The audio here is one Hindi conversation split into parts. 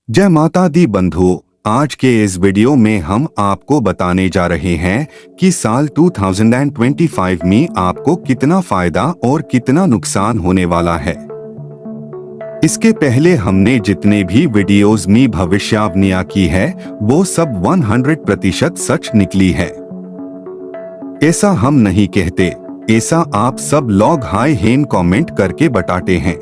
जय माता दी बंधुओं, आज के इस वीडियो में हम आपको बताने जा रहे हैं कि साल 2025 में आपको कितना फायदा और कितना नुकसान होने वाला है। इसके पहले हमने जितने भी वीडियोस में भविष्यवाणियां की है वो सब 100% सच निकली है। ऐसा हम नहीं कहते, ऐसा आप सब लोग हाय हेन कमेंट करके बताते हैं।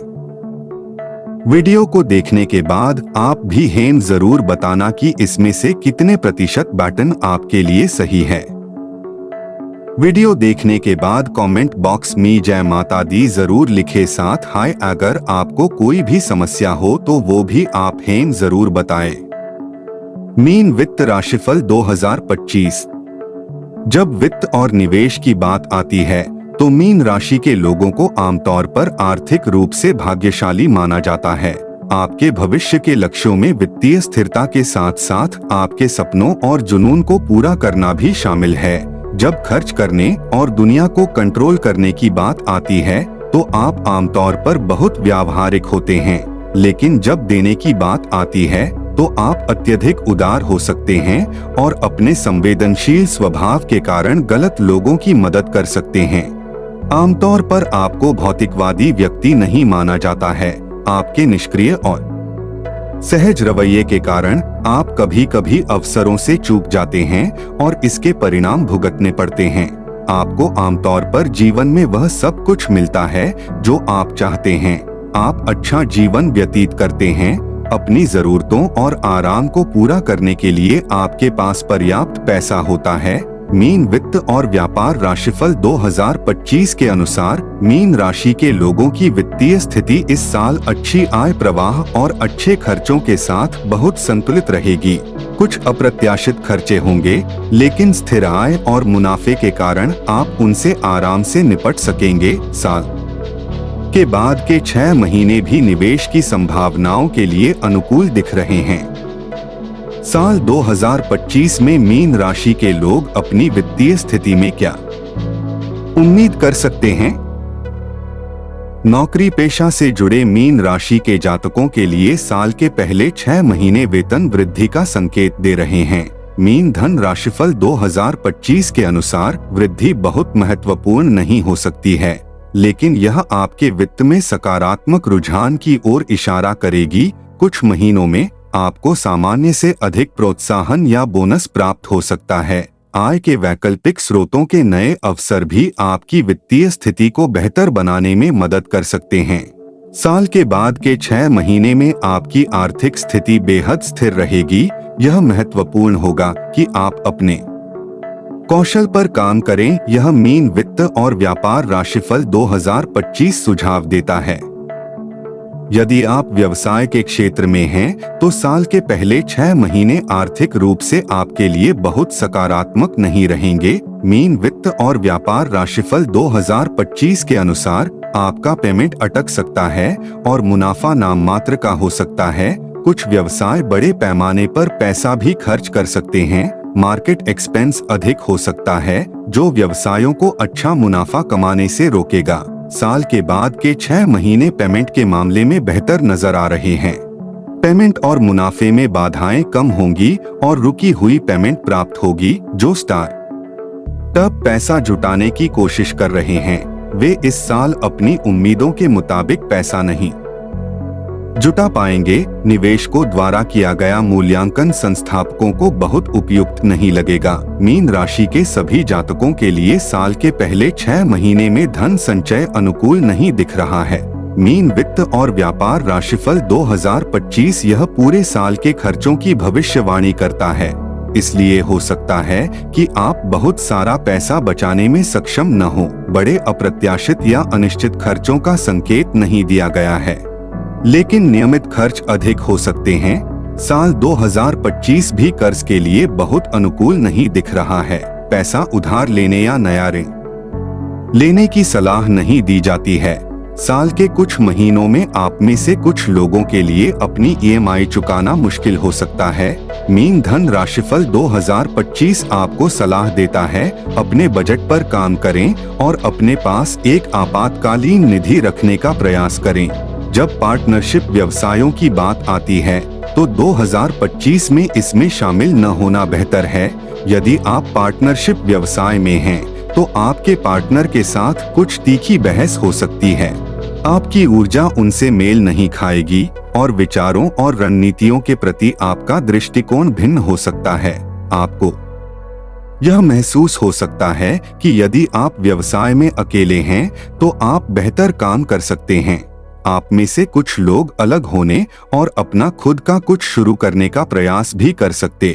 वीडियो को देखने के बाद आप भी हेन जरूर बताना कि इसमें से कितने प्रतिशत बटन आपके लिए सही है। वीडियो देखने के बाद कमेंट बॉक्स में जय माता दी जरूर लिखे, साथ हाय। अगर आपको कोई भी समस्या हो तो वो भी आप हेन जरूर बताएं। मीन वित्त राशिफल 2025। जब वित्त और निवेश की बात आती है तो मीन राशि के लोगों को आमतौर पर आर्थिक रूप से भाग्यशाली माना जाता है। आपके भविष्य के लक्ष्यों में वित्तीय स्थिरता के साथ साथ आपके सपनों और जुनून को पूरा करना भी शामिल है। जब खर्च करने और दुनिया को कंट्रोल करने की बात आती है तो आप आमतौर पर बहुत व्यावहारिक होते हैं, लेकिन जब देने की बात आती है तो आप अत्यधिक उदार हो सकते हैं और अपने संवेदनशील स्वभाव के कारण गलत लोगों की मदद कर सकते हैं। आमतौर पर आपको भौतिकवादी व्यक्ति नहीं माना जाता है। आपके निष्क्रिय और सहज रवैये के कारण आप कभी कभी अवसरों से चूक जाते हैं और इसके परिणाम भुगतने पड़ते हैं। आपको आमतौर पर जीवन में वह सब कुछ मिलता है जो आप चाहते हैं। आप अच्छा जीवन व्यतीत करते हैं। अपनी जरूरतों और आराम को पूरा करने के लिए आपके पास पर्याप्त पैसा होता है। मीन वित्त और व्यापार राशिफल 2025 के अनुसार मीन राशि के लोगों की वित्तीय स्थिति इस साल अच्छी आय प्रवाह और अच्छे खर्चों के साथ बहुत संतुलित रहेगी। कुछ अप्रत्याशित खर्चे होंगे, लेकिन स्थिर आय और मुनाफे के कारण आप उनसे आराम से निपट सकेंगे। साल के बाद के 6 महीने भी निवेश की संभावनाओं के लिए अनुकूल दिख रहे हैं। साल 2025 में मीन राशि के लोग अपनी वित्तीय स्थिति में क्या उम्मीद कर सकते हैं? नौकरी पेशा से जुड़े मीन राशि के जातकों के लिए साल के पहले 6 महीने वेतन वृद्धि का संकेत दे रहे हैं। मीन धन राशिफल 2025 के अनुसार वृद्धि बहुत महत्वपूर्ण नहीं हो सकती है, लेकिन यह आपके वित्त में सकारात्मक रुझान की ओर इशारा करेगी। कुछ महीनों में आपको सामान्य से अधिक प्रोत्साहन या बोनस प्राप्त हो सकता है। आय के वैकल्पिक स्रोतों के नए अवसर भी आपकी वित्तीय स्थिति को बेहतर बनाने में मदद कर सकते हैं। साल के बाद के 6 महीने में आपकी आर्थिक स्थिति बेहद स्थिर रहेगी। यह महत्वपूर्ण होगा कि आप अपने कौशल पर काम करें। यह मीन वित्त और व्यापार राशिफल 2025 सुझाव देता है। यदि आप व्यवसाय के क्षेत्र में हैं, तो साल के पहले 6 महीने आर्थिक रूप से आपके लिए बहुत सकारात्मक नहीं रहेंगे। मीन वित्त और व्यापार राशिफल 2025 के अनुसार आपका पेमेंट अटक सकता है और मुनाफा नाम मात्र का हो सकता है। कुछ व्यवसाय बड़े पैमाने पर पैसा भी खर्च कर सकते हैं। मार्केट एक्सपेंस अधिक हो सकता है, जो व्यवसायों को अच्छा मुनाफा कमाने से रोकेगा। साल के बाद के 6 महीने पेमेंट के मामले में बेहतर नजर आ रहे हैं। पेमेंट और मुनाफे में बाधाएं कम होंगी और रुकी हुई पेमेंट प्राप्त होगी। जो स्टार्टअप पैसा जुटाने की कोशिश कर रहे हैं, वे इस साल अपनी उम्मीदों के मुताबिक पैसा नहीं जुटा पाएंगे। निवेश को द्वारा किया गया मूल्यांकन संस्थापकों को बहुत उपयुक्त नहीं लगेगा। मीन राशि के सभी जातकों के लिए साल के पहले 6 महीने में धन संचय अनुकूल नहीं दिख रहा है। मीन वित्त और व्यापार राशिफल 2025 यह पूरे साल के खर्चों की भविष्यवाणी करता है, इसलिए हो सकता है कि आप बहुत सारा पैसा बचाने में सक्षम न हो। बड़े अप्रत्याशित या अनिश्चित खर्चों का संकेत नहीं दिया गया है, लेकिन नियमित खर्च अधिक हो सकते हैं। साल 2025 भी कर्ज के लिए बहुत अनुकूल नहीं दिख रहा है। पैसा उधार लेने या नया ऋण लेने की सलाह नहीं दी जाती है। साल के कुछ महीनों में आप में से कुछ लोगों के लिए अपनी EMI चुकाना मुश्किल हो सकता है। मीन धन राशिफल 2025 आपको सलाह देता है, अपने बजट पर काम करें और अपने पास एक आपातकालीन निधि रखने का प्रयास करें। जब पार्टनरशिप व्यवसायों की बात आती है तो 2025 में इसमें शामिल न होना बेहतर है। यदि आप पार्टनरशिप व्यवसाय में हैं, तो आपके पार्टनर के साथ कुछ तीखी बहस हो सकती है। आपकी ऊर्जा उनसे मेल नहीं खाएगी और विचारों और रणनीतियों के प्रति आपका दृष्टिकोण भिन्न हो सकता है। आपको यह महसूस हो सकता है कि यदि आप व्यवसाय में अकेले हैं, तो आप बेहतर काम कर सकते हैं। आप में से कुछ लोग अलग होने और अपना खुद का कुछ शुरू करने का प्रयास भी कर सकते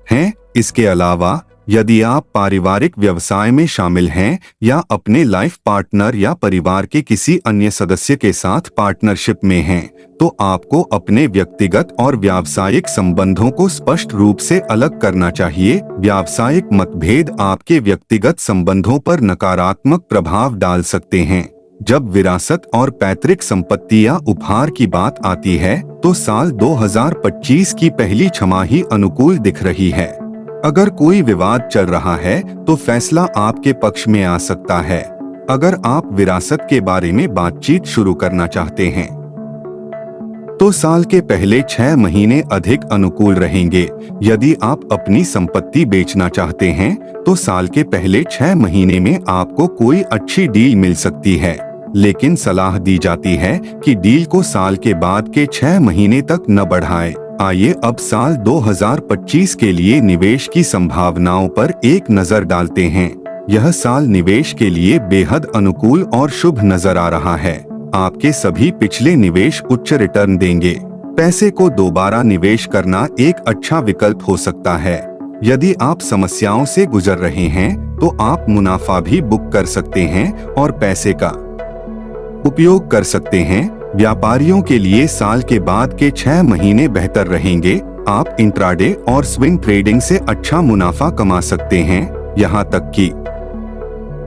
हैं। इसके अलावा यदि आप पारिवारिक व्यवसाय में शामिल हैं या अपने लाइफ पार्टनर या परिवार के किसी अन्य सदस्य के साथ पार्टनरशिप में हैं, तो आपको अपने व्यक्तिगत और व्यावसायिक संबंधों को स्पष्ट रूप से अलग करना चाहिए। व्यावसायिक मतभेद आपके व्यक्तिगत संबंधों पर नकारात्मक प्रभाव डाल सकते हैं। जब विरासत और पैतृक संपत्ति या उपहार की बात आती है, तो साल 2025 की पहली छमाही अनुकूल दिख रही है। अगर कोई विवाद चल रहा है, तो फैसला आपके पक्ष में आ सकता है। अगर आप विरासत के बारे में बातचीत शुरू करना चाहते हैं, तो साल के पहले 6 महीने अधिक अनुकूल रहेंगे। यदि आप अपनी संपत्ति बेचना चाहते हैं, तो साल के पहले 6 महीने में आपको कोई अच्छी डील मिल सकती है, लेकिन सलाह दी जाती है कि डील को साल के बाद के 6 महीने तक न बढ़ाएं। आइए अब साल 2025 के लिए निवेश की संभावनाओं पर एक नजर डालते हैं। यह साल निवेश के लिए बेहद अनुकूल और शुभ नजर आ रहा है। आपके सभी पिछले निवेश उच्च रिटर्न देंगे। पैसे को दोबारा निवेश करना एक अच्छा विकल्प हो सकता है। यदि आप समस्याओं से गुजर रहे हैं, तो आप मुनाफा भी बुक कर सकते हैं और पैसे का उपयोग कर सकते हैं। व्यापारियों के लिए साल के बाद के 6 महीने बेहतर रहेंगे। आप इंट्राडे और स्विंग ट्रेडिंग से अच्छा मुनाफा कमा सकते हैं। यहाँ तक कि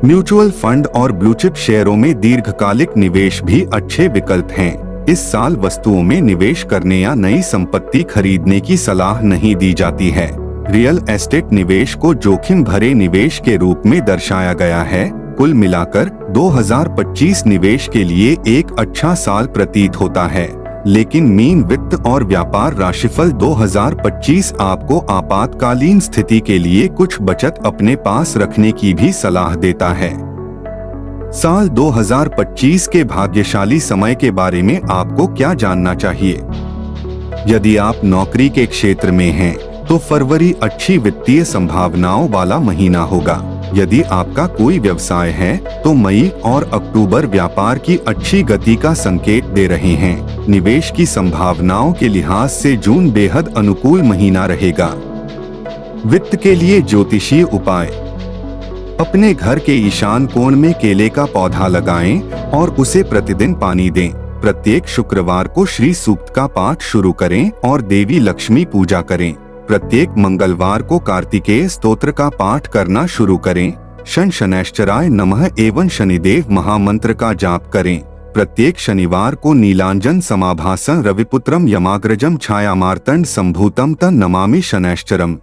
म्यूचुअल फंड और ब्लूचिप शेयरों में दीर्घकालिक निवेश भी अच्छे विकल्प हैं। इस साल वस्तुओं में निवेश करने या नई संपत्ति खरीदने की सलाह नहीं दी जाती है। रियल एस्टेट निवेश को जोखिम भरे निवेश के रूप में दर्शाया गया है। कुल मिलाकर 2025 निवेश के लिए एक अच्छा साल प्रतीत होता है, लेकिन मीन वित्त और व्यापार राशिफल 2025 आपको आपातकालीन स्थिति के लिए कुछ बचत अपने पास रखने की भी सलाह देता है। साल 2025 के भाग्यशाली समय के बारे में आपको क्या जानना चाहिए? यदि आप नौकरी के क्षेत्र में हैं, तो फरवरी अच्छी वित्तीय संभावनाओं वाला महीना होगा। यदि आपका कोई व्यवसाय है, तो मई और अक्टूबर व्यापार की अच्छी गति का संकेत दे रहे हैं। निवेश की संभावनाओं के लिहाज से जून बेहद अनुकूल महीना रहेगा। वित्त के लिए ज्योतिषीय उपाय: अपने घर के ईशान कोण में केले का पौधा लगाएं और उसे प्रतिदिन पानी दें। प्रत्येक शुक्रवार को श्री सूक्त का पाठ शुरू करें और देवी लक्ष्मी पूजा करें। प्रत्येक मंगलवार को कार्तिकेय स्तोत्र का पाठ करना शुरू करें। शनैश्चराय नमः एवं शनिदेव महामंत्र का जाप करें। प्रत्येक शनिवार को नीलांजन समाभासन रविपुत्रम यमाग्रजम छायामार्तंड संभूतम तं नमामि शनैश्चरम